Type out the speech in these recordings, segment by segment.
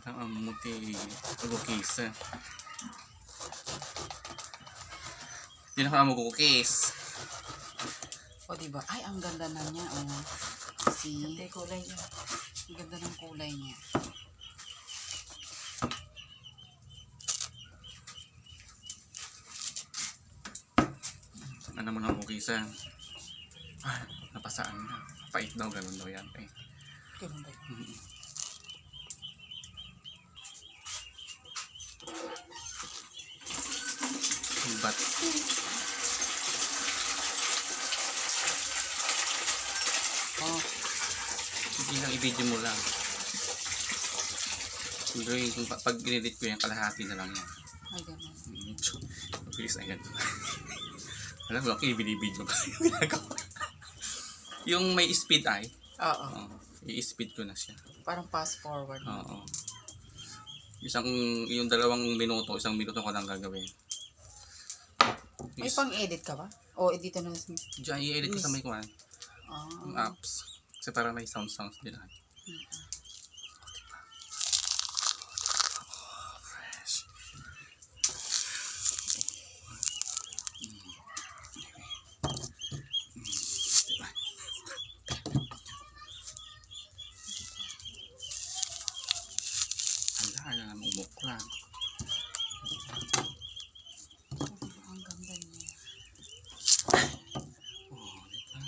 lang ang muti cookies. Hindi na ka mag-cookies. O diba? Ay, ang ganda na niya. Oh. See? Ito yung kulay niya. Ang ganda ng kulay niya. Ano mo ng cookies ah. Ay, napasaan na. Pait daw, ganun daw yan. Eh. Ganun ba yun? But, Oh, hindi lang i-video mo lang. Drawing, pag in-edit ko yan, kalahati na lang yan. ay ganun. Mabilis na yan. Alam mo, okay, binibidyo ko yung ginagawa. Yung may speed eye, Oo. i-speed ko na siya. Parang fast forward. Oo. Yung 2 minuto, 1 minuto ko lang gagawin. May pang-edit ka ba? O edit na Diyan, i-edit ko sa may kuhan. Ah. Yung apps. Kasi para may sounds din. Fresh. Hala naman umukla. Ang ganda niya. Oh, diba?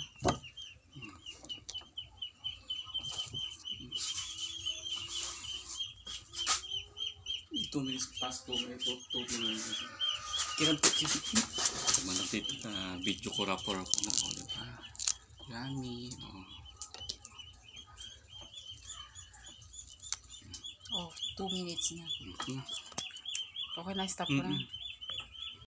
2 minutes past 2 minutes, 2 minutes. Kinampit si malapit na video ko rapor ako na ako, diba? Yummy. Oh, 2 minutes na. Mhm. Okay na, stop ko na.